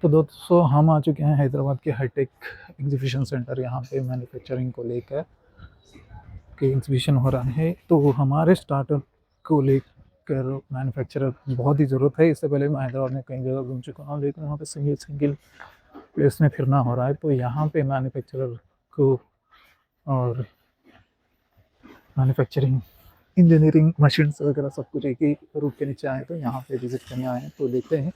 तो दोस्तों हम आ चुके हैं हैदराबाद के हाईटेक एग्जीबिशन सेंटर। यहाँ पे मैन्युफैक्चरिंग को लेकर के एग्जीबिशन हो रहा है। तो हमारे स्टार्टअप को लेकर मैन्युफैक्चरर बहुत ही ज़रूरत है। इससे पहले मैं हैदराबाद में कई जगह घूम चुका हूँ, लेकिन वहाँ पे सिंगल सिंगल प्लेस में फिरना हो रहा है। तो यहाँ पे मैन्युफैक्चरर को और मैन्युफैक्चरिंग इंजीनियरिंग मशीन्स वगैरह सब कुछ एक ही रूप के नीचे आए, तो यहाँ पे विजिट करने आए हैं। तो देखते हैं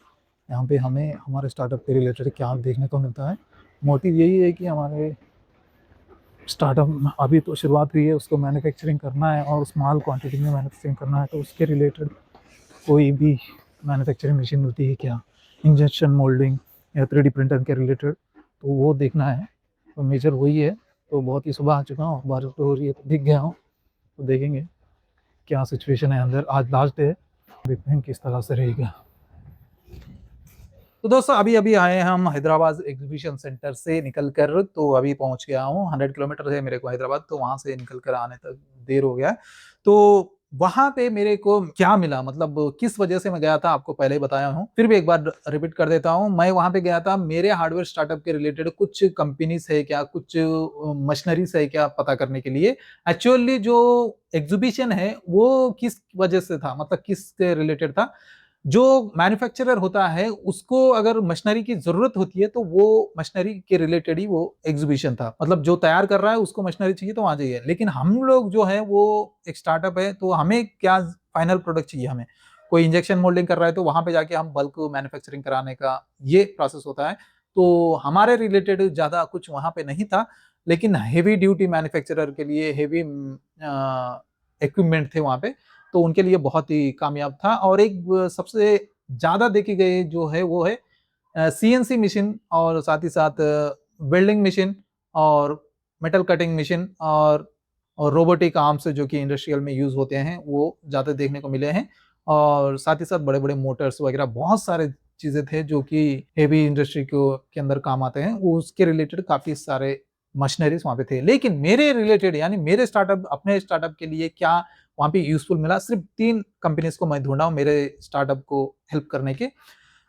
यहाँ पे हमें हमारे स्टार्टअप के रिलेटेड क्या देखने को मिलता है। मोटिव यही है कि हमारे स्टार्टअप अभी तो शुरुआत हुई है, उसको मैन्युफैक्चरिंग करना है और स्मॉल क्वांटिटी में मैन्युफैक्चरिंग करना है। तो उसके रिलेटेड कोई भी मैन्युफैक्चरिंग मशीन होती है क्या, इंजेक्शन मोल्डिंग या 3D प्रिंटर के रिलेटेड, तो वो देखना है। तो मेजर वही है। तो बहुत ही सुबह आ चुका हूँ, बारिश तो हो रही है, तो दिख गया हूँ। तो देखेंगे क्या सिचुएशन है अंदर। आज लास्ट डे है, देखते हैं किस तरह से रहेगा। तो दोस्तों अभी अभी आए हैं हम हैदराबाद एग्जीबिशन सेंटर से निकल कर। तो अभी पहुंच गया हूँ, 100 किलोमीटर है मेरे को हैदराबाद, तो वहां से निकल कर आने तक देर हो गया है। तो वहां पे मेरे को क्या मिला, मतलब किस वजह से मैं गया था, आपको पहले ही बताया हूँ, फिर भी एक बार रिपीट कर देता हूँ। मैं वहां पे गया था मेरे हार्डवेयर स्टार्टअप के रिलेटेड कुछ कंपनीज है क्या, कुछ मशीनरीज है क्या पता करने के लिए। एक्चुअली जो एग्जीबिशन है वो किस वजह से था, मतलब किस रिलेटेड था। जो मैन्युफैक्चरर होता है उसको अगर मशीनरी की जरूरत होती है तो वो मशीनरी के रिलेटेड ही वो एग्जीबिशन था। मतलब जो तैयार कर रहा है उसको मशीनरी चाहिए तो वहां जाइए। लेकिन हम लोग जो है वो एक स्टार्टअप है, तो हमें क्या फाइनल प्रोडक्ट चाहिए। हमें कोई इंजेक्शन मोल्डिंग कर रहा है तो वहां पे जाके हम बल्क मैन्युफैक्चरिंग कराने का ये प्रोसेस होता है। तो हमारे रिलेटेड ज्यादा कुछ वहां पे नहीं था। लेकिन हेवी ड्यूटी मैन्युफैक्चरर के लिए हेवी इक्विपमेंट थे वहां पे, तो उनके लिए बहुत ही कामयाब था। और एक सबसे ज्यादा देखी गई जो है वो है सीएनसी मशीन, और साथ ही साथ वेल्डिंग मशीन, और मेटल कटिंग मशीन, और रोबोटिक आर्म्स जो कि इंडस्ट्रियल में यूज होते हैं वो ज्यादा देखने को मिले हैं। और साथ ही साथ बड़े बड़े मोटर्स वगैरह बहुत सारे चीजें थे जो कि हेवी इंडस्ट्री को के अंदर काम आते हैं, वो उसके रिलेटेड काफी सारे मशीनरीज वहां पे थे। लेकिन मेरे रिलेटेड यानी मेरे स्टार्टअप अपने स्टार्टअप के लिए क्या वहां पे यूजफुल मिला, सिर्फ 3 कंपनीज को मैं ढूंढा हूं मेरे स्टार्टअप को हेल्प करने के।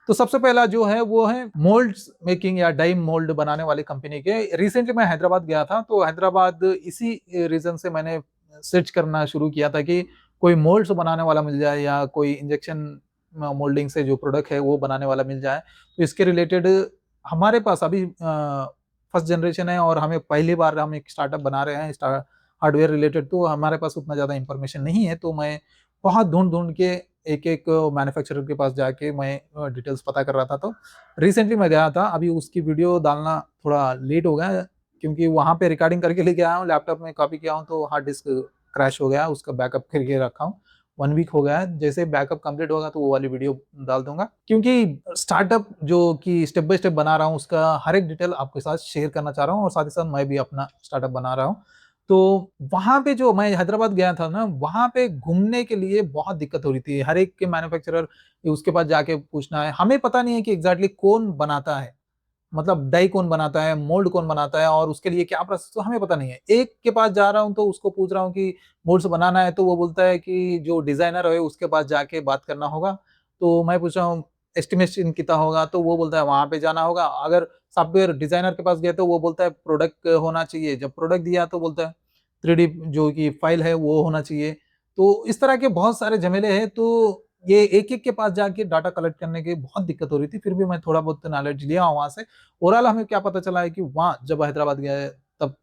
तो सबसे पहला जो है वो है मोल्ड्स मेकिंग या डाई मोल्ड बनाने वाली कंपनी के। रिसेंटली मैं हैदराबाद गया था, तो हैदराबाद इसी रीजन से मैंने सर्च करना शुरू किया था कि कोई मोल्ड्स बनाने वाला मिल जाए या कोई इंजेक्शन मोल्डिंग से जो प्रोडक्ट है वो बनाने वाला मिल जाए। तो इसके रिलेटेड हमारे पास अभी फर्स्ट जनरेशन है और हमें पहली बार हम एक स्टार्टअप बना रहे हैं हार्डवेयर रिलेटेड, तो हमारे पास उतना ज़्यादा इंफॉर्मेशन नहीं है। तो मैं बहुत ढूंढ ढूंढ के एक एक मैन्युफैक्चरर के पास जाके मैं डिटेल्स पता कर रहा था। तो रिसेंटली मैं गया था, अभी उसकी वीडियो डालना थोड़ा लेट हो गया क्योंकि वहाँ पे रिकॉर्डिंग करके लेके आया हूँ, लैपटॉप में कॉपी किया हूँ तो हार्ड डिस्क क्रैश हो गया, उसका बैकअप करके रखा हूँ। 1 वीक हो गया है, जैसे बैकअप कंप्लीट होगा तो वो वाली वीडियो डाल दूंगा। क्योंकि स्टार्टअप जो कि स्टेप बाय स्टेप बना रहा हूँ उसका हर एक डिटेल आपके साथ शेयर करना चाह रहा हूँ, और साथ ही साथ मैं भी अपना स्टार्टअप बना रहा हूँ। तो वहां पे जो मैं हैदराबाद गया था ना, वहां पे घूमने के लिए बहुत दिक्कत हो रही थी। हर एक के मैन्युफैक्चरर उसके पास जाके पूछना है, हमें पता नहीं है कि एग्जैक्टली कौन बनाता है, मतलब डाई कौन बनाता है, मोल्ड कौन बनाता है, और उसके लिए क्या प्रोसेस, तो हमें पता नहीं है। एक के पास जा रहा हूँ तो उसको पूछ रहा हूँ कि मोल्ड्स बनाना है, तो वो बोलता है कि जो डिजाइनर है उसके पास जाके बात करना होगा। तो मैं पूछ रहा हूँ एस्टिमेशन कितना होगा, तो वो बोलता है वहां पे जाना होगा। अगर सॉफ्टवेयर डिजाइनर के पास गया तो वो बोलता है प्रोडक्ट होना चाहिए, जब प्रोडक्ट दिया तो बोलता है 3D जो कि फाइल है वो होना चाहिए। तो इस तरह के बहुत सारे झमेले हैं। तो ये एक एक के पास जाके डाटा कलेक्ट करने की बहुत दिक्कत हो रही थी, फिर भी मैं थोड़ा बहुत नॉलेज लिया वहां से। ओवरऑल हमें क्या पता चला है कि वहाँ जब हैदराबाद गया है तब,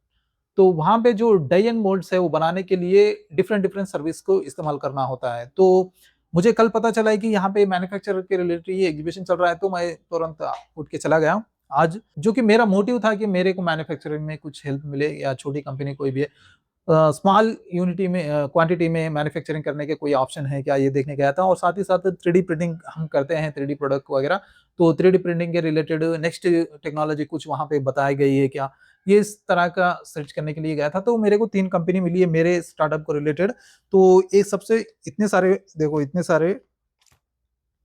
तो वहां पे जो डाई एंड मोल्ड्स है वो बनाने के लिए डिफरेंट डिफरेंट सर्विस को इस्तेमाल करना होता है। तो मुझे कल पता चला है कि यहाँ पे मैन्युफैक्चरर के रिलेटेड ये एग्जीबिशन चल रहा है, तो मैं तुरंत उठ के चला गया आज। जो कि मेरा मोटिव था कि मेरे को मैन्युफैक्चरिंग में कुछ हेल्प मिले, या छोटी कंपनी कोई भी है स्मॉल यूनिटी में क्वांटिटी में मैन्युफैक्चरिंग करने के कोई ऑप्शन है क्या, ये देखने गया था। और साथ ही साथ 3D प्रिंटिंग हम करते हैं, 3D प्रोडक्ट वगैरह, तो 3D प्रिंटिंग के रिलेटेड नेक्स्ट टेक्नोलॉजी कुछ वहाँ पे बताई गई है क्या, ये इस तरह का सर्च करने के लिए गया था। तो मेरे को 3 कंपनी मिली है मेरे स्टार्टअप को रिलेटेड। तो एक सबसे इतने सारे देखो, इतने सारे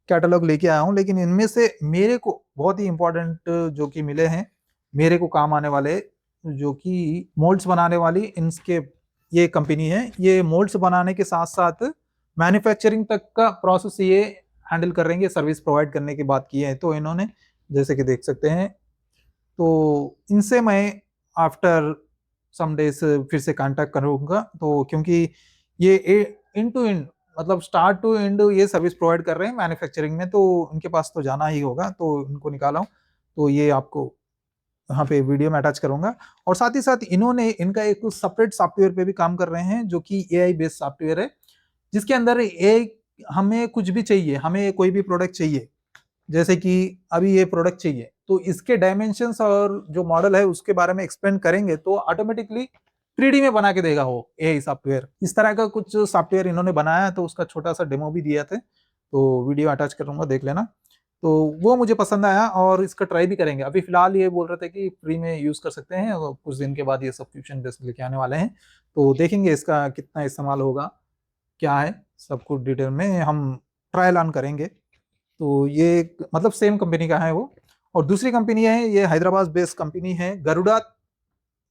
कैटलॉग लेके आया हूँ, लेकिन इनमें से मेरे को बहुत ही इंपॉर्टेंट जो कि मिले हैं, मेरे को काम आने वाले, जो कि मोल्ड्स बनाने वाली इनके ये कंपनी है। ये मोल्ड्स बनाने के साथ साथ मैन्युफैक्चरिंग तक का प्रोसेस ये हैंडल करेंगे, सर्विस प्रोवाइड करने की बात की है। तो इन्होंने जैसे कि देख सकते हैं। तो इनसे मैं आफ्टर सम डेज़ फिर से कॉन्टैक्ट करूँगा, तो क्योंकि ये एंड टू एंड मतलब स्टार्ट टू एंड ये सर्विस प्रोवाइड कर रहे हैं मैन्युफैक्चरिंग में, तो उनके पास तो जाना ही होगा, तो उनको निकाला हूँ। तो ये आपको यहाँ पे वीडियो में अटैच करूँगा। और साथ ही साथ इन्होंने इनका एक सेपरेट सॉफ्टवेयर पे भी काम कर रहे हैं, जो कि एआई बेस्ड सॉफ्टवेयर है, जिसके अंदर एआई हमें कुछ भी चाहिए, हमें कोई भी प्रोडक्ट चाहिए, जैसे कि अभी ये प्रोडक्ट चाहिए, तो इसके डायमेंशंस और जो मॉडल है उसके बारे में एक्सप्लेन करेंगे तो ऑटोमेटिकली 3D में बना के देगा वो एआई सॉफ्टवेयर। इस तरह का कुछ सॉफ्टवेयर इन्होंने बनाया है, तो उसका छोटा सा डेमो भी दिया थे, तो वीडियो अटैच करूँगा, देख लेना। तो वो मुझे पसंद आया और इसका ट्राई भी करेंगे। अभी फिलहाल ये बोल रहे थे कि फ्री में यूज़ कर सकते हैं और कुछ दिन के बाद ये सब्सक्रिप्शन बेस्ड लेके आने वाले हैं। तो देखेंगे इसका कितना इस्तेमाल होगा, क्या है, सब कुछ डिटेल में हम ट्रायल ऑन करेंगे। तो ये मतलब सेम कंपनी का है वो। और दूसरी कंपनी है, ये हैदराबाद बेस्ड कंपनी है गरुड़ा,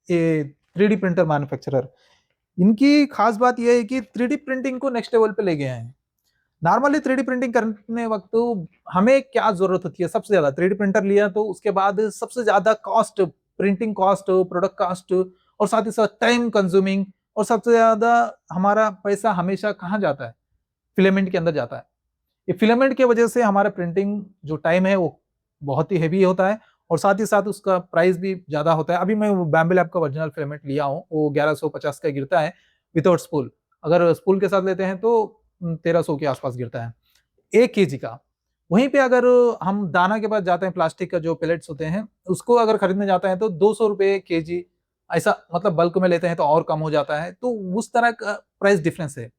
ये 3D प्रिंटर मैन्युफैक्चरर। इनकी खास बात ये है कि 3D प्रिंटिंग को नेक्स्ट लेवल पे ले गए हैं। नॉर्मली 3D प्रिंटिंग करने वक्त तो हमें क्या जरूरत होती है, सबसे ज्यादा 3D प्रिंटर लिया तो उसके बाद सबसे ज्यादा cost, printing cost, product cost, और साथ ही साथ टाइम कंज्यूमिंग, और सबसे ज्यादा हमारा पैसा हमेशा कहाँ जाता है, फिलामेंट के अंदर जाता है। ये फिलामेंट की वजह से हमारा प्रिंटिंग जो टाइम है वो बहुत ही हेवी होता है, और साथ ही साथ उसका प्राइस भी ज़्यादा होता है। अभी मैं बैम्बू लैब का ओरिजिनल फिलामेंट लिया हूँ, वो 1150 का गिरता है विदाउट स्पूल। अगर स्पूल के साथ लेते हैं तो 1300 के आसपास गिरता है 1 केजी का। वहीं पे अगर हम दाना के पास जाते हैं, प्लास्टिक का जो पैलेट्स होते हैं, उसको अगर खरीदने जाते हैं तो 200 रुपए केजी, ऐसा मतलब बल्क में लेते हैं तो और कम हो जाता है। तो उस तरह का प्राइस डिफरेंस है।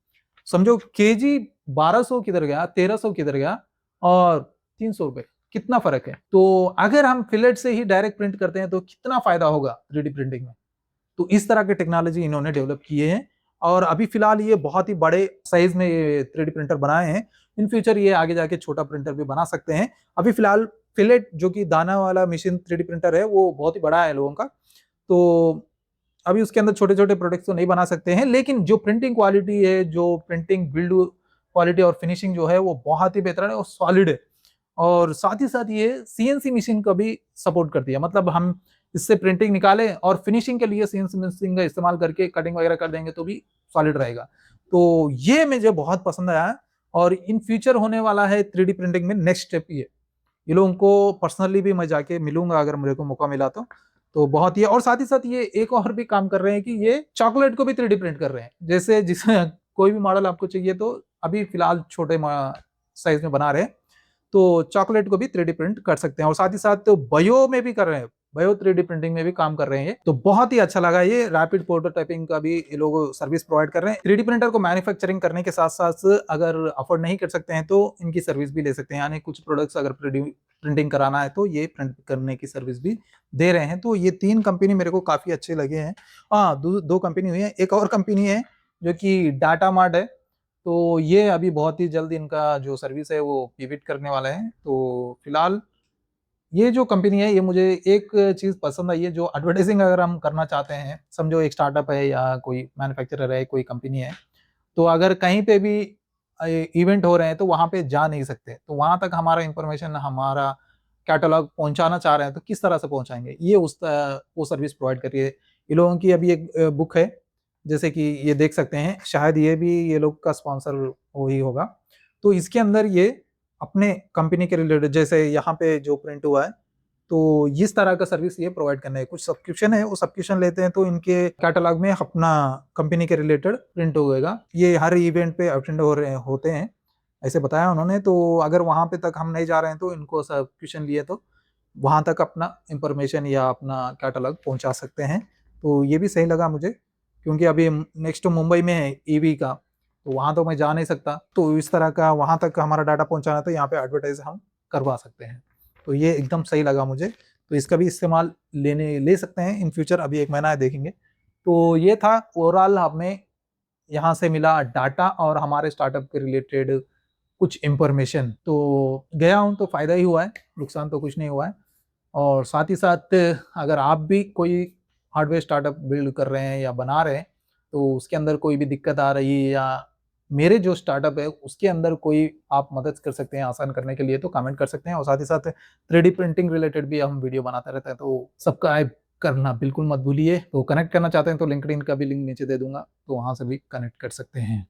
समझो केजी 1200 किधर गया, 1300 किधर गया, और 300 रुपए, कितना फर्क है। तो अगर हम फिलेट से ही डायरेक्ट प्रिंट करते हैं तो कितना फायदा होगा 3D प्रिंटिंग में। तो इस तरह के टेक्नोलॉजी इन्होंने डेवलप किए हैं, और अभी फिलहाल ये बहुत ही बड़े साइज में ये 3D प्रिंटर बनाए हैं। इन फ्यूचर ये आगे जाके छोटा प्रिंटर भी बना सकते हैं। अभी फिलहाल फिलेट जो कि दाना वाला मशीन 3D प्रिंटर है वो बहुत ही बड़ा है लोगों का, तो अभी उसके अंदर छोटे-छोटे प्रोडक्ट्स तो नहीं बना सकते हैं, लेकिन जो प्रिंटिंग क्वालिटी है, जो प्रिंटिंग बिल्ड क्वालिटी और फिनिशिंग जो है वो बहुत ही बेहतर है और सॉलिड है। और साथ ही साथ ये सीएनसी मशीन का भी सपोर्ट करती है, मतलब हम इससे प्रिंटिंग निकालें और फिनिशिंग के लिए सीएनसी मशीन का इस्तेमाल करके कटिंग वगैरह कर देंगे तो भी सॉलिड रहेगा। तो ये मुझे बहुत पसंद आया, और इन फ्यूचर होने वाला है 3D प्रिंटिंग में नेक्स्ट स्टेप ये लोगों को पर्सनली भी मैं जाके मिलूंगा अगर मेरे को मौका मिला तो। तो बहुत ही, और साथ ही साथ ये एक और भी काम कर रहे हैं कि ये चॉकलेट को भी 3D प्रिंट कर रहे हैं। जैसे जिसमें कोई भी मॉडल आपको चाहिए तो अभी फिलहाल छोटे साइज में बना रहे हैं, तो चॉकलेट को भी 3D प्रिंट कर सकते हैं, और साथ ही साथ तो बायो में भी कर रहे हैं, बायो 3D प्रिंटिंग में भी काम कर रहे हैं। तो बहुत ही अच्छा लगा, ये रैपिड प्रोटोटाइपिंग का भी ये लोग सर्विस प्रोवाइड कर रहे हैं। 3D प्रिंटर को मैन्युफैक्चरिंग करने के साथ साथ अगर अफोर्ड नहीं कर सकते हैं तो इनकी सर्विस भी ले सकते हैं, यानी कुछ प्रोडक्ट्स अगर प्रिंटिंग कराना है तो ये प्रिंट करने की सर्विस भी दे रहे हैं। तो ये 3 कंपनी मेरे को काफी अच्छे लगे हैं। हाँ, 2 कंपनी हुई है, एक और कंपनी है जो कि डाटा मार्ट है। तो ये अभी बहुत ही जल्द इनका जो सर्विस है वो पिविट करने वाला है। तो फिलहाल ये जो कंपनी है, ये मुझे एक चीज़ पसंद आई है, जो एडवर्टाइजिंग अगर हम करना चाहते हैं, समझो एक स्टार्टअप है या कोई मैन्युफैक्चरर है, कोई कंपनी है, तो अगर कहीं पे भी इवेंट हो रहे हैं तो वहाँ पे जा नहीं सकते, तो वहाँ तक हमारा इंफॉर्मेशन, हमारा कैटलॉग पहुँचाना चाह रहे हैं तो किस तरह से पहुँचाएँगे? ये वो सर्विस प्रोवाइड कर रही है। ये लोगों की अभी एक बुक है, जैसे कि ये देख सकते हैं, शायद ये भी ये लोग का स्पॉन्सर वो ही होगा। तो इसके अंदर ये अपने कंपनी के रिलेटेड, जैसे यहाँ पे जो प्रिंट हुआ है, तो इस तरह का सर्विस ये प्रोवाइड करना है। कुछ सब्सक्रिप्शन है, वो सब्सक्रिप्शन लेते हैं तो इनके कैटलॉग में अपना कंपनी के रिलेटेड प्रिंट होएगा। ये हर इवेंट पे अटेंड हो रहे होते हैं, ऐसे बताया उन्होंने। तो अगर वहाँ पे तक हम नहीं जा रहे हैं तो इनको सब्सक्रिप्शन लिए तो वहाँ तक अपना इंफॉर्मेशन या अपना कैटलॉग पहुँचा सकते हैं। तो ये भी सही लगा मुझे, क्योंकि अभी नेक्स्ट मुंबई में है ईवी का, तो वहाँ तो मैं जा नहीं सकता। तो इस तरह का वहाँ तक हमारा डाटा पहुँचाना है तो यहाँ पे एडवर्टाइज़ हम करवा सकते हैं। तो ये एकदम सही लगा मुझे, तो इसका भी इस्तेमाल ले सकते हैं इन फ्यूचर, अभी 1 महीना है, देखेंगे। तो ये था ओवरऑल हमें यहाँ से मिला डाटा और हमारे स्टार्टअप के रिलेटेड कुछ इन्फॉर्मेशन। तो गया हूँ तो फ़ायदा ही हुआ है, नुकसान तो कुछ नहीं हुआ है। और साथ ही साथ अगर आप भी कोई हार्डवेयर स्टार्टअप बिल्ड कर रहे हैं या बना रहे हैं, तो उसके अंदर कोई भी दिक्कत आ रही है या मेरे जो स्टार्टअप है उसके अंदर कोई आप मदद कर सकते हैं आसान करने के लिए तो कमेंट कर सकते हैं और साथ ही साथ 3D प्रिंटिंग रिलेटेड भी हम वीडियो बनाते रहते हैं, तो सब्सक्राइब करना बिल्कुल मत भूलिए। तो कनेक्ट करना चाहते हैं तो लिंक्डइन का भी लिंक नीचे दे दूँगा, तो वहाँ से भी कनेक्ट कर सकते हैं।